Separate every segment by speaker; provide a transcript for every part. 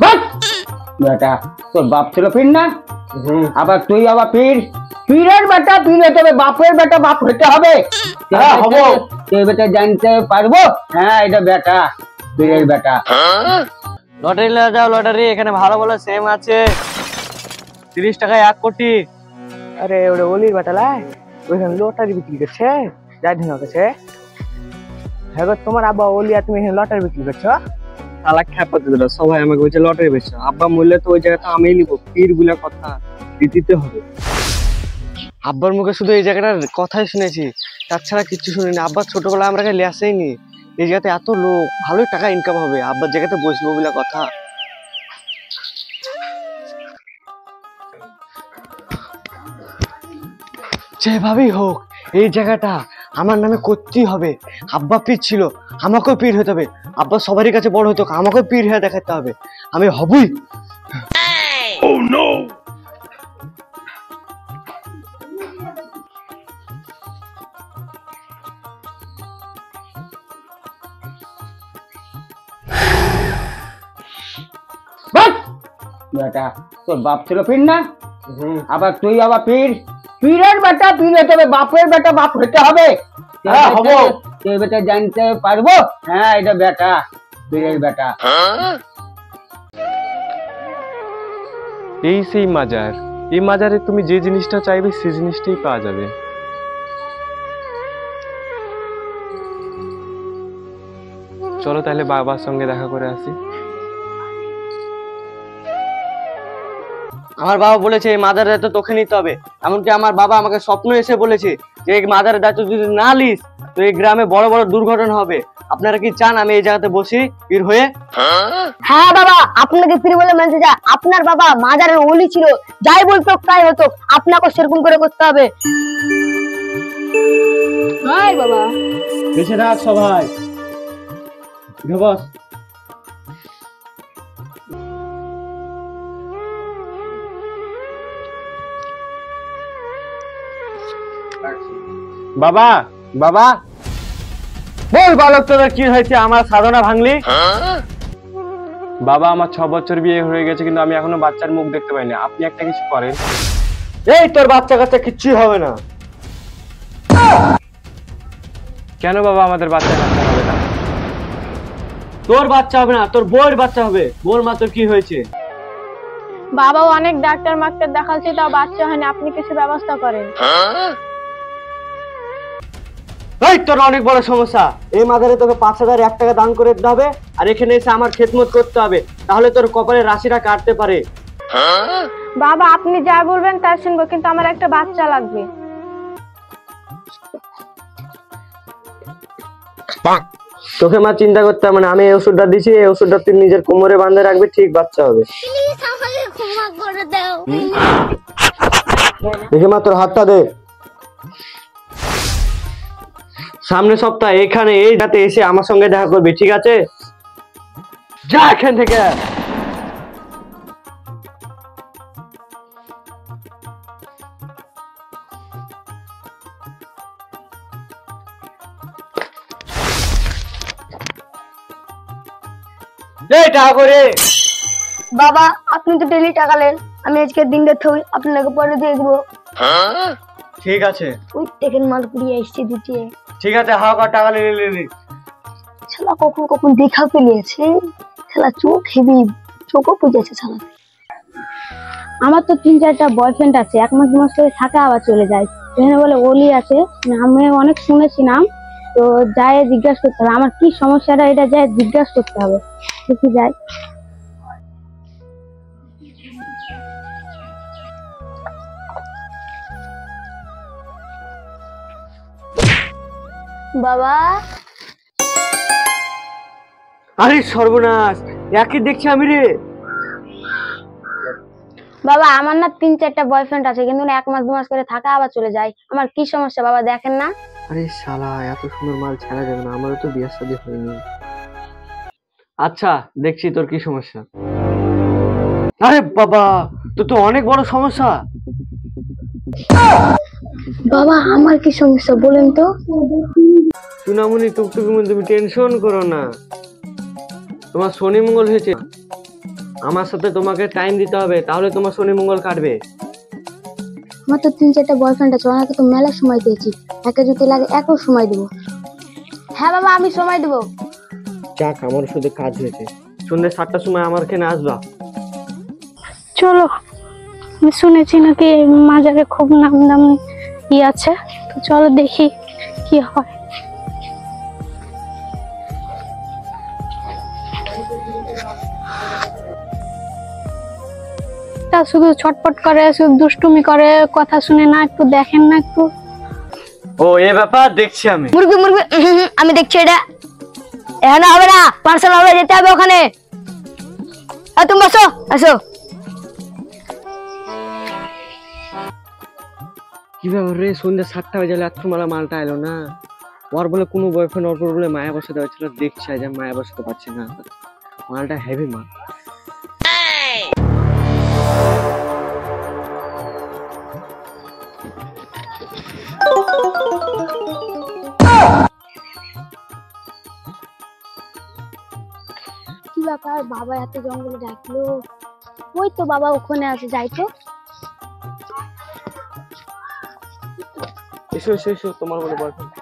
Speaker 1: But বেটা তোর বাপ ছিল পীর না, আবার তুই আবার পীর, পীরের বেটা পীর হতে হবে, বাপের বেটা বাপ হতে হবে। হ্যাঁ হবো, তুই বেটা জানতে পারবো। হ্যাঁ এটা বেটা পীরের বেটা।
Speaker 2: লটারি যাও লটারি, এখানে ভালো ভালো সেম আছে, 30 টাকায় 1 কোটি। আরে ওটা অলির বেটা লাই, ওইখানে লটারি বিক্রি করছে, যাই দিন কাছে। হ্যাঁ গো, তোমার আব্বা অলি আর তুমি এখানে লটারি বিক্রি করছো? শালা খ্যাপা দিল, সবাই আমাকে বলছে লটারি বেচছো। আব্বা মূল্যে তো ওই জায়গাটা আমি নিব, পীর গুলা কথা দিতে হবে। আব্বার মুখে শুধু এই জায়গাটার কথাই শুনেছি, তাছাড়া কিচ্ছু শুনিনি। আব্বা ছোটবেলায় আমরা কাছে লেসেইনি, এই জায়গাতে এত লোক, ভালোই টাকা ইনকাম হবে, আব্বার জায়গাতে বসবো বলে কথা। যেভাবেই হোক এই জায়গাটা আমার নামে করতেই হবে। আব্বা পীর ছিল, আমাকেও পীর হতে হবে। আব্বা সবারই কাছে বড় হতো, আমাকেও পীর হয়ে দেখাতে হবে, আমি হবই। Oh no!
Speaker 1: বেটা তোর বাপ ছিল পীর না, আবার তুই আবার পীর, পীরের বেটা পীর হতে হবে, বাপের বেটা বাপ হতে হবে। হ্যাঁ হবো, তুই বেটা জানতে পারবো। হ্যাঁ এটা বেটা পীরের বেটা।
Speaker 3: এই সেই মাজার, এই মাজারে তুমি যে জিনিসটা চাইবে সেই জিনিসটাই পাওয়া যাবে। চলো তাহলে বাবার সঙ্গে দেখা করে আসি।
Speaker 2: আমার বাবা বলেছে এই মাদারের দায়িত্ব তোকে নিতে হবে। এমনকি আমার বাবা আমাকে স্বপ্ন এসে বলেছে যে এই মাদারের দায়িত্ব যদি না লিস তো এই গ্রামে বড় বড় দুর্ঘটনা হবে। আপনারা কি চান আমি এই জায়গাতে বসি পীর হয়ে?
Speaker 4: হ্যাঁ বাবা, আপনাকে পীর বলে মানতে যা। আপনার বাবা মাজারের ওলি ছিল, যাই বলতো তাই হতো, আপনাকে সেরকম করে করতে হবে। হাই বাবা,
Speaker 2: বেঁচে থাক সবাই, বস।
Speaker 3: বাবা বাবা,
Speaker 2: বল বালক তোদের কি হয়েছে, আমার সাধনা ভাঙলি?
Speaker 3: বাবা আমার 6 বছর বিয়ে হয়ে গেছে কিন্তু আমি এখনো বাচ্চার মুখ দেখতে পাইনি, আপনি একটা কিছু করেন।
Speaker 2: এই তোর বাচ্চা কাচ্চা কিচ্ছুই হবে না।
Speaker 3: কেন বাবা আমাদের বাচ্চা কাচ্চা হবে না?
Speaker 2: তোর বাচ্চা হবে না, তোর বউয়ের বাচ্চা হবে। বল মা তোর কি হয়েছে?
Speaker 4: বাবাও অনেক ডাক্তার মাক্তার দেখাচ্ছে, তাও বাচ্চা হয়নি, আপনি কিছু ব্যবস্থা করেন।
Speaker 2: এই তোর অনেক বড় সমস্যা। এই মাদারে তোকে 5001 টাকা দান করে দিতে হবে, আর এখানে এসে আমার খেদমত করতে হবে, তাহলে তোর কপালের রাশিটা কাটতে পারে।
Speaker 4: বাবা আপনি যা বলবেন তাই শুনবো, কিন্তু আমার একটা বাচ্চা লাগবে।
Speaker 2: তোকে মা চিন্তা করতে হবে না, আমি এই ওষুধটা দিচ্ছি, এই ওষুধটা তুই নিজের কোমরে বাঁধে রাখবি, ঠিক বাচ্চা হবে। দেখে মা তোর হাতটা দে। সামনের সপ্তাহে এখানে এই রাতে এসে আমার সঙ্গে দেখা করবি, ঠিক আছে? যা এখান থেকে। টাকা করে।
Speaker 4: বাবা আপনি তো ডেলি টাকা নেন, আমি আজকে দিন দেখতে হবে, আপনাকে পরে দিয়ে দেবো।
Speaker 2: ঠিক আছে,
Speaker 4: ওই দেখেন মাল কুড়িয়ে এসছে দিতে।
Speaker 2: ঠিক আছে, হাওয়া কর, টাকা নিয়ে
Speaker 4: শালা কখন কখন দেখা পেলিয়েছে, শালা চোখ হেবি, চোখও বুঝেছে শালা। আমার তো 3-4টা বয়ফ্রেন্ড আছে, 1 মাস 2 মাস করে থাকে আবার চলে যায়। এখানে বলে ওলি আছে, আমি অনেক শুনেছি নাম, তো যায় জিজ্ঞাসা করতে হবে আমার কি সমস্যাটা, এটা যায় জিজ্ঞাসা করতে হবে। দেখি যায়। বাবা,
Speaker 2: আরে সর্বনাশ, একই দেখছি আমি রে।
Speaker 4: বাবা আমার না 3-4টা বয়ফ্রেন্ড আছে, কিন্তু 1 মাস 2 মাস করে থাকে আবার চলে যায়, আমার কি সমস্যা বাবা দেখেন না?
Speaker 2: আরে শালা, এত সুন্দর মাল ছাড়া যাবে না, আমারও তো বিয়ে শাদী হয়নি। আচ্ছা দেখছি তোর কি সমস্যা। আরে বাবা, তোর তো অনেক বড় সমস্যা।
Speaker 4: বাবা আমার কি সমস্যা বলেন তো?
Speaker 2: সুনামুনি টুকটুকি, তুমি টেনশন করো না, তোমার শনি মঙ্গল হয়েছে। আমার সাথে তোমাকে টাইম দিতে হবে, তাহলে তোমার শনি মঙ্গল কাটবে।
Speaker 4: আমার তো 3-4টা বয়ফ্রেন্ড আছে, ওনাকে তো মেলা সময় দিয়েছি, একে যদি লাগে একও সময় দেবো। হ্যাঁ বাবা, আমি সময় দেবো।
Speaker 2: যাক, আমার শুধু কাজ হয়েছে। সন্ধ্যে 7টার সময় আমার এখানে আসবা।
Speaker 4: চলো, আমি শুনেছি নাকি এই মাজারে খুব নাম দাম ই আছে, তো চলো দেখি কি হয়। তা শুধু ছটপট করে, শুধু দুষ্টুমি করে, কথা শুনে না, একটু দেখেন না একটু।
Speaker 2: ও এ ব্যাপার, দেখছি আমি।
Speaker 4: মুরগি মুরগি, আমি দেখছি এটা এখানে হবে না, পার্সোনাল ভাবে যেতে হবে ওখানে। তুমি বসো, আসো।
Speaker 2: কি ব্যাপার রে, সন্ধ্যে 7টা বাজে এত মালা মালটা এলো না। ওর বলে কোনো বয়ফ্রেন্ড, ওর বলে মায়া বসাতে হচ্ছিল, দেখছি আজ আমি মায়া বসাতে পারছি না। মালটা হেভি মাল।
Speaker 4: কি ব্যাপার, বাবা এত জঙ্গলে ডাকলো? ওই তো বাবা ওখানে আছে, যাই তো।
Speaker 2: এসো এসো এসো, তোমার বলে বয়ফ্রেন্ড।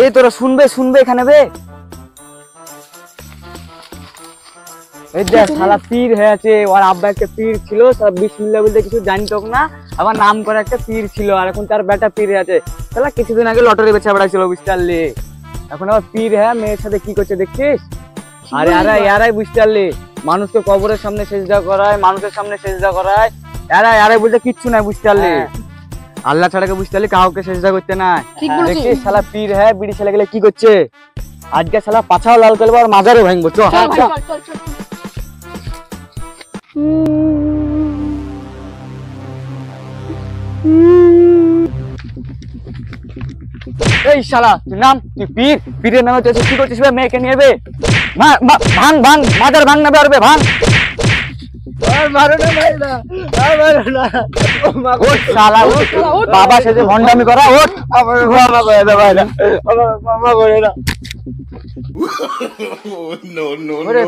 Speaker 1: এই তোরা শুনবে শুনবে এখানে বে।
Speaker 2: এই যে শালা পীর হয়ে আছে, ওর আব্বা একটা পীর ছিল, সব বিসমিল্লাহ বলতে কিছু জানতো না, আবার নাম করে একটা পীর ছিল, আর এখন তার বেটা পীর হয়ে আছে। শালা কিছুদিন আগে লটারি বেচা বেড়াচ্ছিল, বুঝতে পারলি? এখন আবার পীর হ্যাঁ মেয়ের সাথে কি করছে দেখছিস? আরে ইয়ারাই বুঝতে পারলি, মানুষকে কবরের সামনে সেজদা করায়, মানুষের সামনে সেজদা করায়, ইয়ারাই বলতে কিচ্ছু নাই, বুঝতে পারলি? আল্লাহ ছাড়াকে বুঝতে পারলি, কাউকে সেজদা করতে নাই। দেখছিস শালা পীর হ্যাঁ বিড়ি ছেলে গেলে কি করছে? আজকে শালা পাছাও লাল করবো আর মাজারও ভাঙবো। চল এই শালা, তুই নাম, তুই পীর, পীরের নামে তুই কি করছিস বে? মেয়েকে নিয়ে বে, ভাঙ ভাঙ মাজার ভাঙ না পারবে, ভাঙ। ওঠ শালা, বাবা সেজে ভন্ডামি করা, ওঠ।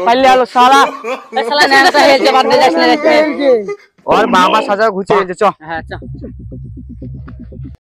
Speaker 2: পারলে আলো শালা, ওর বাবা সাজা ঘুচে গেছে। চ।